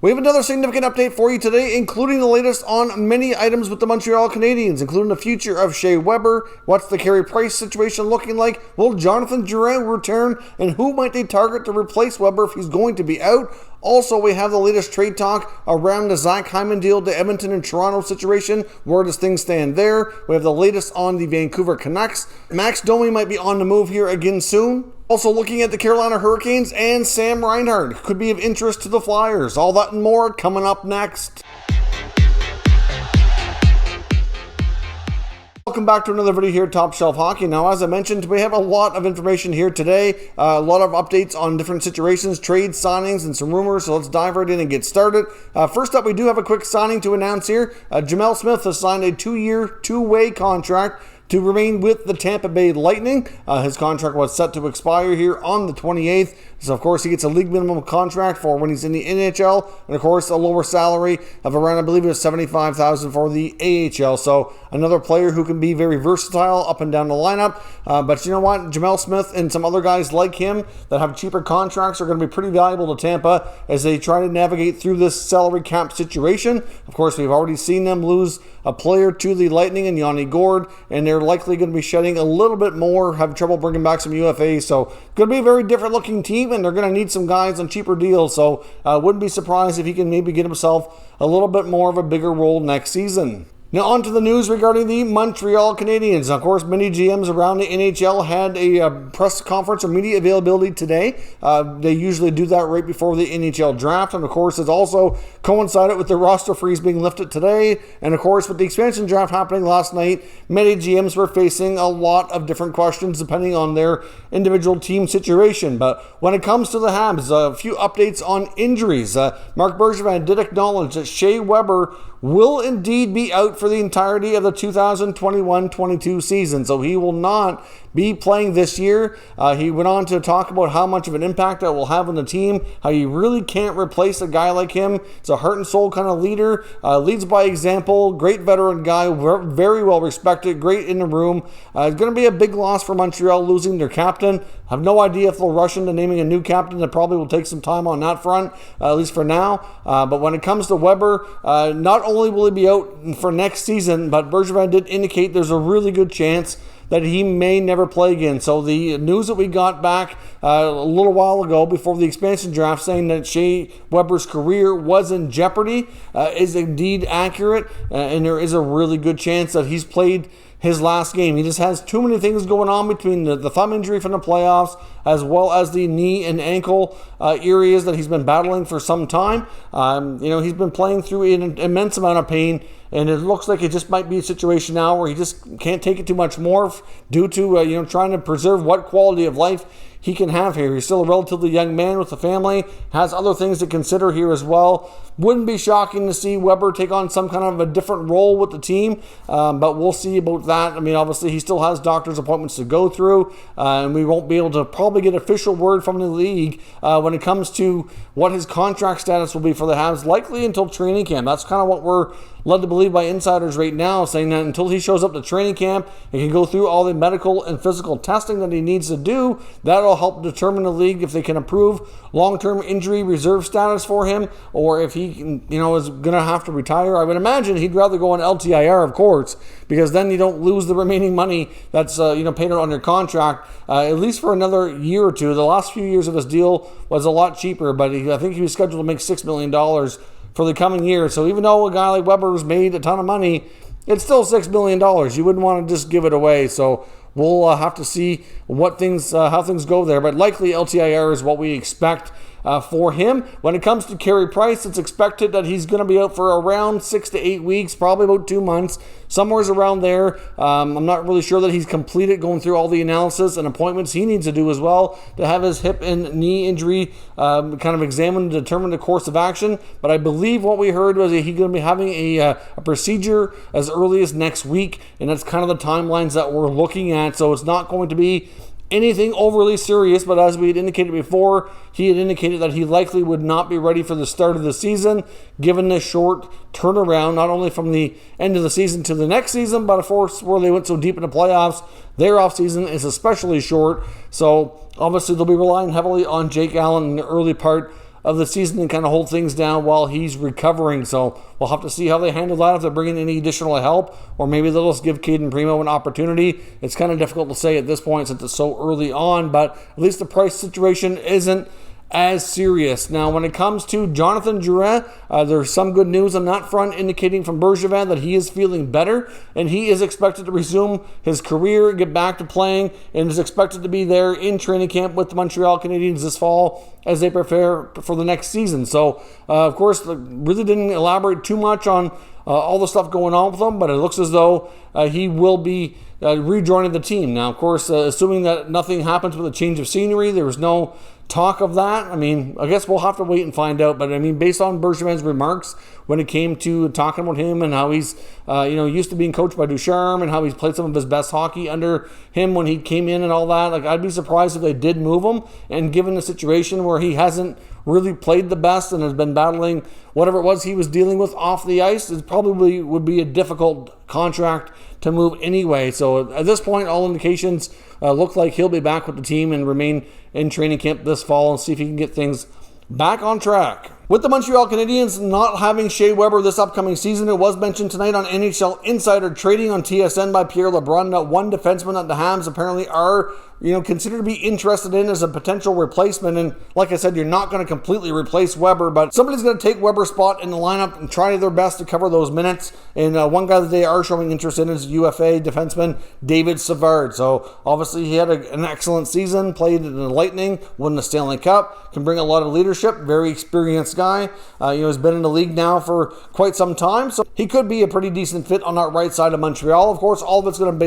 We have another significant update for you today, including the latest on many items with the Montreal Canadiens, including the future of Shea Weber, what's the Carey Price situation looking like, will Jonathan Drouin return, and who might they target to replace Weber if he's going to be out. Also, we have the latest trade talk around the Zach Hyman deal, the Edmonton and Toronto situation. Where does things stand there? We have the latest on the Vancouver Canucks. Max Domi might be on the move here again soon. Also looking at the Carolina Hurricanes and Sam Reinhart, could be of interest to the Flyers. All that and more coming up next. Welcome back to another video here at Top Shelf Hockey. Now, as I mentioned, we have a lot of information here today, a lot of updates on different situations, trades, signings, and some rumors, so let's dive right in and get started. First up, we do have a quick signing to announce here. Jamel Smith has signed a 2-year, two-way contract to remain with the Tampa Bay Lightning. His contract was set to expire here on the 28th. So, of course, he gets a league minimum contract for when he's in the NHL. And, of course, a lower salary of around, I believe it was $75,000 for the AHL. So, another player who can be very versatile up and down the lineup. But you know what? Jamel Smith and some other guys like him that have cheaper contracts are going to be pretty valuable to Tampa as they try to navigate through this salary cap situation. Of course, we've already seen them lose a player to the Lightning and Yanni Gourde, and they're likely going to be shedding a little bit more, have trouble bringing back some UFAs. So, going to be a very different looking team, and they're going to need some guys on cheaper deals. So, wouldn't be surprised if he can maybe get himself a little bit more of a bigger role next season. Now on to the news regarding the Montreal Canadiens. Of course, many GMs around the NHL had a press conference or media availability today. They usually do that right before the NHL draft. And of course, it's also coincided with the roster freeze being lifted today. And of course, with the expansion draft happening last night, many GMs were facing a lot of different questions depending on their individual team situation. But when it comes to the Habs, a few updates on injuries. Marc Bergevin did acknowledge that Shea Weber will indeed be out for the entirety of the 2021-22 season. So he will not be playing this year. He went on to talk about how much of an impact that will have on the team, how you really can't replace a guy like him. It's a heart and soul kind of leader, leads by example, great veteran guy, very well respected, great in the room. It's going to be a big loss for Montreal losing their captain. I have no idea if they'll rush into naming a new captain. That probably will take some time on that front, at least for now. But when it comes to Weber, not only will he be out for next season, but Bergevin did indicate there's a really good chance that he may never play again. So the news that we got back a little while ago before the expansion draft saying that Shea Weber's career was in jeopardy is indeed accurate, and there is a really good chance that he's played his last game. He just has too many things going on between the thumb injury from the playoffs as well as the knee and ankle areas that he's been battling for some time. He's been playing through an immense amount of pain, and it looks like it just might be a situation now where he just can't take it too much more due to trying to preserve what quality of life he can have here. He's still a relatively young man with a family, has other things to consider here as well. Wouldn't be shocking to see Weber take on some kind of a different role with the team, but we'll see about that. I mean, obviously, he still has doctor's appointments to go through, and we won't be able to probably get official word from the league when it comes to what his contract status will be for the Habs, likely until training camp. That's kind of what we're led to believe by insiders right now, saying that until he shows up to training camp and can go through all the medical and physical testing that he needs to do, that'll help determine the league if they can approve long-term injury reserve status for him, or if he is going to have to retire. I would imagine he'd rather go on LTIR, of course, because then you don't lose the remaining money that's paid out on your contract, at least for another year or two. The last few years of his deal was a lot cheaper, but I think he was scheduled to make $6 million for the coming year. So even though a guy like Weber's made a ton of money, it's still $6 million. You wouldn't want to just give it away. So we'll have to see how things go there. But likely LTIR is what we expect for him. When it comes to Carey Price, it's expected that he's going to be out for around 6 to 8 weeks, probably about 2 months, somewhere around there. I'm not really sure that he's completed going through all the analysis and appointments he needs to do as well to have his hip and knee injury kind of examined to determine the course of action. But I believe what we heard was that he's going to be having a procedure as early as next week, and that's kind of the timelines that we're looking at. So it's not going to be anything overly serious, but as we had indicated before, he had indicated that he likely would not be ready for the start of the season, given the short turnaround, not only from the end of the season to the next season, but of course, where they went so deep in the playoffs, their offseason is especially short. So obviously, they'll be relying heavily on Jake Allen in the early part of the season and kind of hold things down while he's recovering. So we'll have to see how they handle that, if they're bringing any additional help, or maybe they'll just give Caden Primo an opportunity. It's kind of difficult to say at this point since it's so early on, but at least the price situation isn't as serious. Now, when it comes to Jonathan Drouin, there's some good news on that front, indicating from Bergevin that he is feeling better, and he is expected to resume his career, get back to playing, and is expected to be there in training camp with the Montreal Canadiens this fall as they prepare for the next season. So, of course, really didn't elaborate too much on all the stuff going on with him, but it looks as though he will be rejoining the team. Now, of course, assuming that nothing happens with a change of scenery, there was no talk of that. I mean, I guess we'll have to wait and find out. But I mean, based on Bergevin's remarks when it came to talking about him and how he's, used to being coached by Ducharme and how he's played some of his best hockey under him when he came in and all that, like, I'd be surprised if they did move him. And given the situation where he hasn't really played the best and has been battling whatever it was he was dealing with off the ice, it probably would be a difficult contract to move anyway. So at this point, all indications look like he'll be back with the team and remain in training camp this fall and see if he can get things back on track. With the Montreal Canadiens not having Shea Weber this upcoming season, it was mentioned tonight on NHL Insider Trading on TSN by Pierre LeBrun that one defenseman that the Habs apparently are considered to be interested in as a potential replacement. And like I said, you're not going to completely replace Weber, but somebody's going to take Weber's spot in the lineup and try their best to cover those minutes. And one guy that they are showing interest in is UFA defenseman David Savard. So obviously he had an excellent season, played in the Lightning, won the Stanley Cup, can bring a lot of leadership, very experienced guy. Has been in the league now for quite some time, so he could be a pretty decent fit on that right side of Montreal. Of course, all of it's going to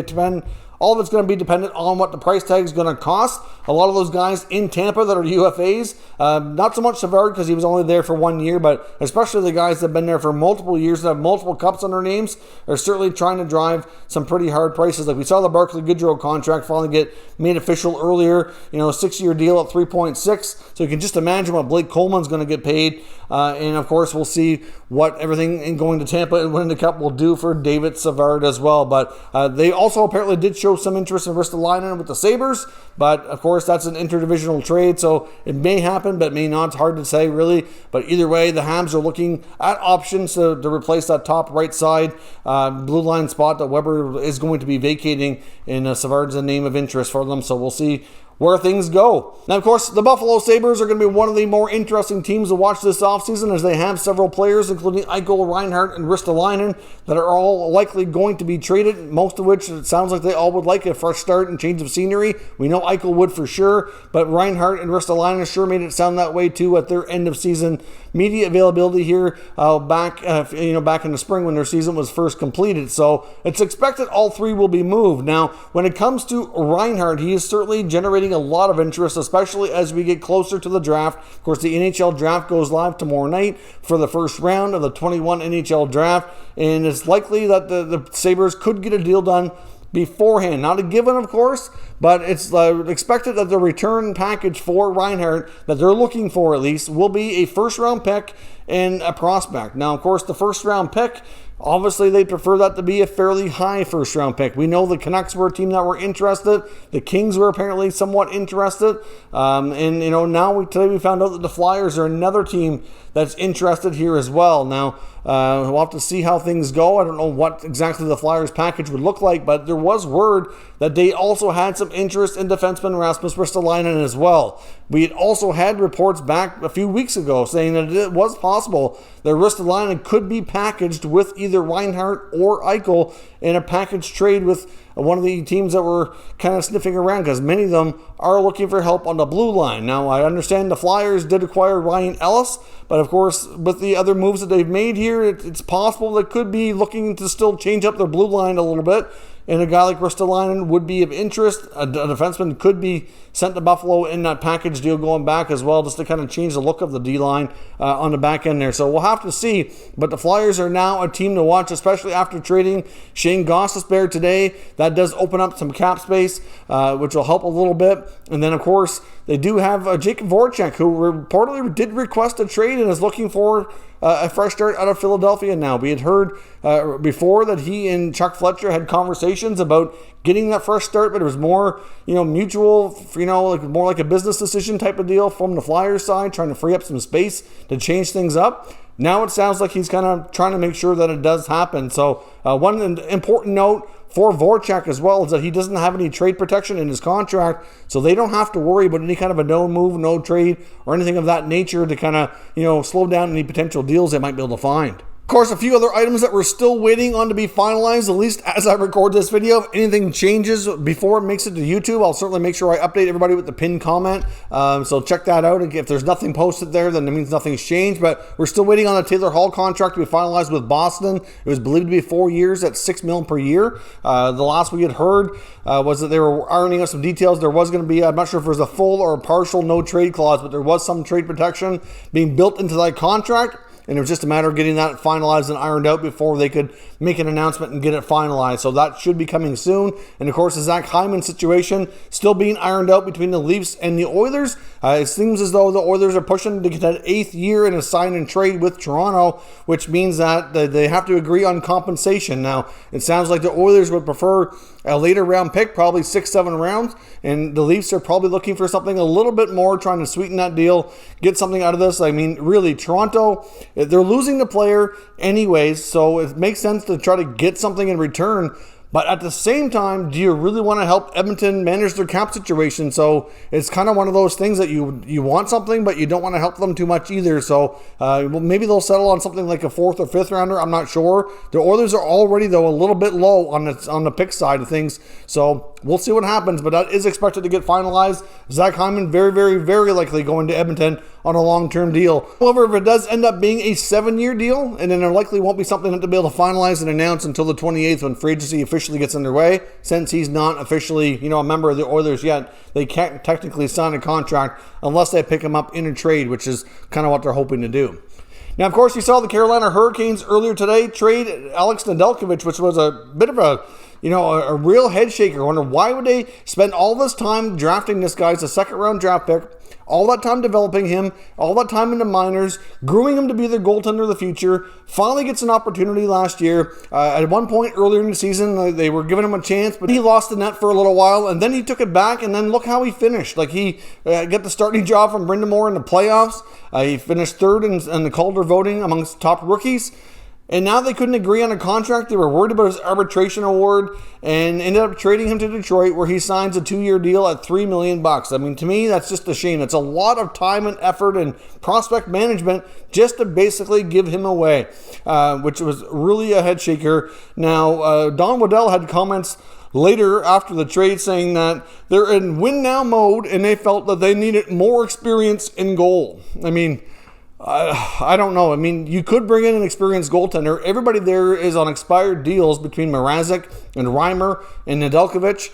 be dependent on what the price tag is going to cost. A lot of those guys in Tampa that are UFAs, not so much Savard because he was only there for 1 year, but especially the guys that have been there for multiple years and have multiple cups on their names are certainly trying to drive some pretty hard prices. Like we saw the Barclay Goodrow contract finally get made official earlier, 6-year deal at 3.6. So you can just imagine what Blake Coleman's going to get paid. And of course, we'll see what everything in going to Tampa and winning the cup will do for David Savard as well. But they also apparently did show some interest in Ristolainen with the Sabres, but of course that's an interdivisional trade, so it may happen, but it may not. It's hard to say really, but either way, the Habs are looking at options to replace that top right side blue line spot that Weber is going to be vacating, and Savard's a name of interest for them, so we'll see where things go. Now, of course, the Buffalo Sabres are going to be one of the more interesting teams to watch this offseason, as they have several players, including Eichel, Reinhart, and Ristolainen, that are all likely going to be traded, most of which it sounds like they all would like a fresh start and change of scenery. We know Eichel would for sure, but Reinhart and Ristolainen sure made it sound that way too at their end of season media availability here back in the spring when their season was first completed. So it's expected all three will be moved. Now, when it comes to Reinhart, he is certainly generating a lot of interest, especially as we get closer to the draft. Of course, the NHL draft goes live tomorrow night for the first round of the 21 NHL draft, and it's likely that the Sabres could get a deal done beforehand. Not a given, of course, but it's expected that the return package for Reinhart that they're looking for, at least, will be a first-round pick and a prospect. Now, of course, the first-round pick, obviously, they prefer that to be a fairly high first-round pick. We know the Canucks were a team that were interested. The Kings were apparently somewhat interested. Today we found out that the Flyers are another team that's interested here as well. Now, we'll have to see how things go. I don't know what exactly the Flyers package would look like, but there was word that they also had some interest in defenseman Rasmus Ristolainen as well. We had also had reports back a few weeks ago saying that it was possible that Ristolainen could be packaged with either Reinhart or Eichel in a package trade with one of the teams that were kind of sniffing around, because many of them are looking for help on the blue line. Now, I understand the Flyers did acquire Ryan Ellis, but of course, with the other moves that they've made here, it's possible they could be looking to still change up their blue line a little bit. And a guy like Ristolainen would be of interest. A defenseman could be sent to Buffalo in that package deal going back as well, just to kind of change the look of the D-line on the back end there. So we'll have to see. But the Flyers are now a team to watch, especially after trading Shane Gostisbehere today. that does open up some cap space, which will help a little bit. And then, of course, they do have Jacob Voracek, who reportedly did request a trade and is looking for a fresh start out of Philadelphia now. We had heard before that he and Chuck Fletcher had conversations about getting that fresh start, but it was more, mutual, more like a business decision type of deal from the Flyers side, trying to free up some space to change things up. Now it sounds like he's kind of trying to make sure that it does happen. So one important note for Voracek as well is that he doesn't have any trade protection in his contract, so they don't have to worry about any kind of a no move, no trade, or anything of that nature to kind of, slow down any potential deals they might be able to find. Of course, a few other items that we're still waiting on to be finalized, at least as I record this video. If anything changes before it makes it to YouTube, I'll certainly make sure I update everybody with the pinned comment. So check that out. If there's nothing posted there, then it means nothing's changed. But we're still waiting on the Taylor Hall contract to be finalized with Boston. It was believed to be 4 years at $6 million per year. The last we had heard was that they were ironing out some details. There was going to be, I'm not sure if it was a full or a partial no trade clause, but there was some trade protection being built into that contract. And it was just a matter of getting that finalized and ironed out before they could make an announcement and get it finalized. So that should be coming soon. And of course, the Zach Hyman situation still being ironed out between the Leafs and the Oilers. It seems as though the Oilers are pushing to get that 8th year in a sign and trade with Toronto, which means that they have to agree on compensation. Now, it sounds like the Oilers would prefer a later round pick, probably 6-7 rounds, and the Leafs are probably looking for something a little bit more, trying to sweeten that deal, get something out of this. I mean, really, Toronto, they're losing the player anyways, so it makes sense to try to get something in return. But at the same time, do you really want to help Edmonton manage their cap situation? So it's kind of one of those things that you want something, but you don't want to help them too much either. So maybe they'll settle on something like a 4th or 5th rounder. I'm not sure. The Oilers are already, though, a little bit low on the pick side of things. So we'll see what happens, but that is expected to get finalized. Zach Hyman very, very, very likely going to Edmonton on a long-term deal. However, if it does end up being a 7-year deal, and then there likely won't be something to be able to finalize and announce until the 28th when free agency officially gets underway, since he's not officially, a member of the Oilers yet, they can't technically sign a contract unless they pick him up in a trade, which is kind of what they're hoping to do. Now, of course, you saw the Carolina Hurricanes earlier today trade Alex Nedeljkovic, which was a bit of a real head shaker. I wonder why would they spend all this time drafting this guy as a 2nd-round draft pick, all that time developing him, all that time in the minors, grooming him to be the goaltender of the future, finally gets an opportunity last year. At one point earlier in the season, they were giving him a chance, but he lost the net for a little while, and then he took it back, and then look how he finished. Like, he got the starting job from Brind'Amour in the playoffs. He finished 3rd in the Calder voting amongst top rookies. And now they couldn't agree on a contract. They were worried about his arbitration award and ended up trading him to Detroit, where he signs a 2-year deal at $3 million. I mean, to me, that's just a shame. It's a lot of time and effort and prospect management just to basically give him away, which was really a head shaker. Now, Don Waddell had comments later after the trade saying that they're in win now mode and they felt that they needed more experience in goal. I mean, I don't know. I mean, you could bring in an experienced goaltender. Everybody there is on expired deals between Mrazek and Reimer and Nedeljkovic.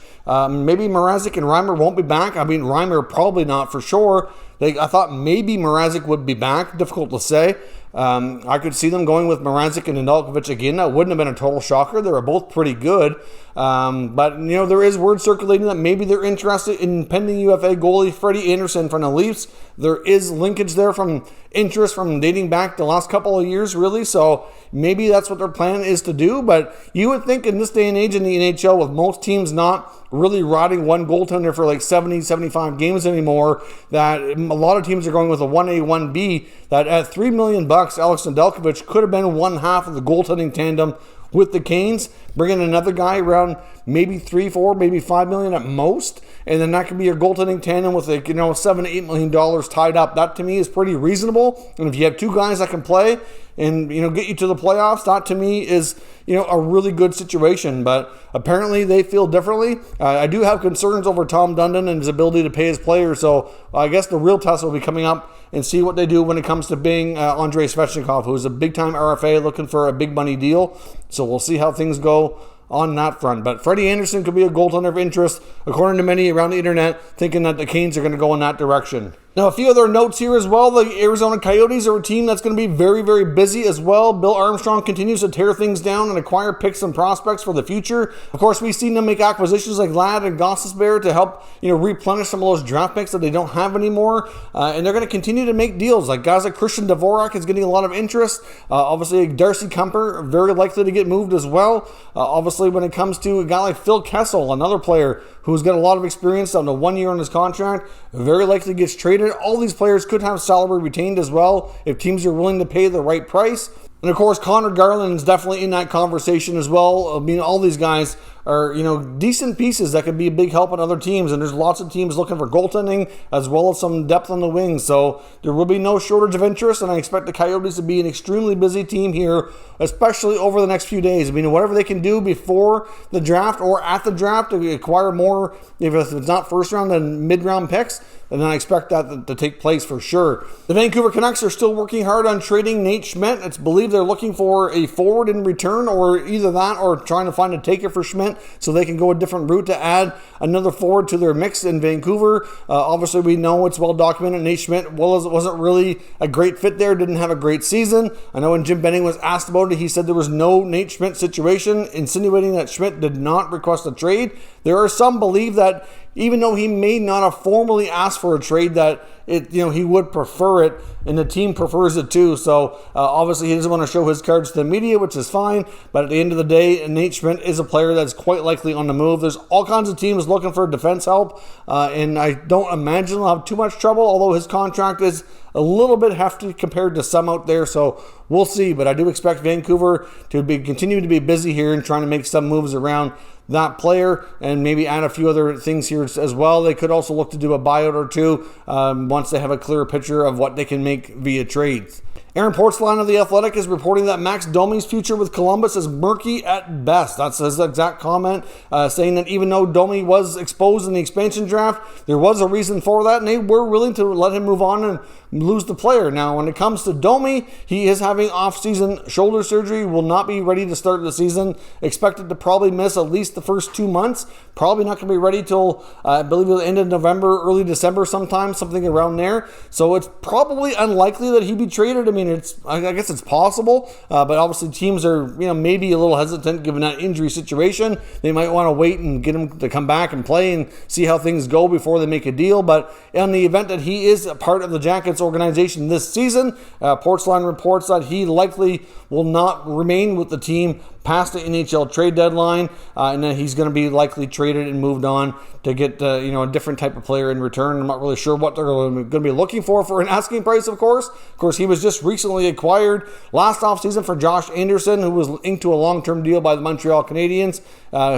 Maybe Mrazek and Reimer won't be back. I mean, Reimer probably not for sure. I thought maybe Mrazek would be back. Difficult to say. I could see them going with Mrazek and Nedeljkovic again. That wouldn't have been a total shocker. They were both pretty good. But, there is word circulating that maybe they're interested in pending UFA goalie Freddie Andersen from the Leafs. There is linkage there from interest from dating back the last couple of years, really. So maybe that's what their plan is to do. But you would think in this day and age in the NHL, with most teams not really riding one goaltender for like 70, 75 games anymore, that a lot of teams are going with a 1A, 1B, that at $3 million, Alex Nedeljkovic could have been one half of the goaltending tandem with the Canes, bringing another guy around maybe 3, 4, maybe $5 million at most, and then that could be your goaltending tandem with $7 to $8 million tied up. That to me is pretty reasonable. And if you have 2 guys that can play and get you to the playoffs, that to me is a really good situation. But apparently they feel differently. I do have concerns over Tom Dundon and his ability to pay his players. So I guess the real test will be coming up and see what they do when it comes to being Andrei Svechnikov, who's a big-time RFA looking for a big money deal. So we'll see how things go on that front. But Freddie Andersen could be a goaltender of interest, according to many around the internet, thinking that the Canes are going to go in that direction. Now, a few other notes here as well. The Arizona Coyotes are a team that's going to be very, very busy as well. Bill Armstrong continues to tear things down and acquire picks and prospects for the future. Of course, we've seen them make acquisitions like Ladd and Gossesbear to help, replenish some of those draft picks that they don't have anymore. And they're going to continue to make deals. Like guys like Christian Dvorak is getting a lot of interest. Obviously, Darcy Kuemper, very likely to get moved as well. Obviously, when it comes to a guy like Phil Kessel, another player who's got a lot of experience down to 1 year on his contract, very likely gets traded. All these players could have salary retained as well if teams are willing to pay the right price. And of course, Connor Garland is definitely in that conversation as well. I mean, all these guys are, decent pieces that could be a big help on other teams. And there's lots of teams looking for goaltending as well as some depth on the wings. So there will be no shortage of interest. And I expect the Coyotes to be an extremely busy team here, especially over the next few days. I mean, whatever they can do before the draft or at the draft to acquire more, if it's not first round, then mid-round picks, and then I expect that to take place for sure. The Vancouver Canucks are still working hard on trading Nate Schmidt. It's believed they're looking for a forward in return, or either that or trying to find a taker for Schmidt so they can go a different route to add another forward to their mix in Vancouver. Obviously, we know it's well documented. Nate Schmidt wasn't really a great fit there, didn't have a great season. I know when Jim Benning was asked about it, he said there was no Nate Schmidt situation, insinuating that Schmidt did not request a trade. There are some believe that even though he may not have formally asked for a trade, that he would prefer it, and the team prefers it too. So obviously he doesn't want to show his cards to the media, which is fine. But at the end of the day, Nate Schmidt is a player that's quite likely on the move. There's all kinds of teams looking for defense help, and I don't imagine they'll have too much trouble, although his contract is a little bit hefty compared to some out there. So we'll see. But I do expect Vancouver to continue to be busy here and trying to make some moves around that player and maybe add a few other things here as well. They could also look to do a buyout or two once they have a clearer picture of what they can make via trades. Aaron Portzline of The Athletic is reporting that Max Domi's future with Columbus is murky at best. That's his exact comment, saying that even though Domi was exposed in the expansion draft, there was a reason for that, and they were willing to let him move on and lose the player. Now, when it comes to Domi, he is having off-season shoulder surgery, will not be ready to start the season, expected to probably miss at least the first 2 months, probably not going to be ready till, I believe, the end of November, early December sometime, something around there. So it's probably unlikely that he'd be traded. I mean, I guess it's possible, but obviously teams are, maybe a little hesitant given that injury situation. They might want to wait and get him to come back and play and see how things go before they make a deal. But in the event that he is a part of the Jackets organization this season, Portzline reports that he likely will not remain with the team past the NHL trade deadline, and then he's going to be likely traded and moved on to get a different type of player in return. I'm not really sure what they're going to be looking for an asking price, of course. Of course, he was just recently acquired last offseason for Josh Andersen, who was inked to a long-term deal by the Montreal Canadiens,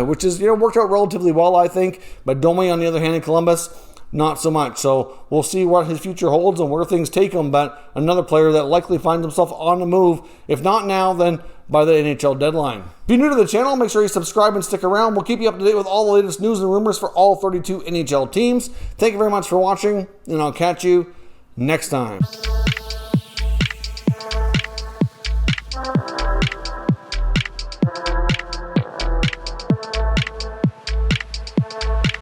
which is worked out relatively well, I think. But Domi, on the other hand, in Columbus, not so much. So we'll see what his future holds and where things take him. But another player that likely finds himself on the move, if not now, then by the NHL deadline. If you're new to the channel, make sure you subscribe and stick around. We'll keep you up to date with all the latest news and rumors for all 32 NHL teams. Thank you very much for watching, and I'll catch you next time.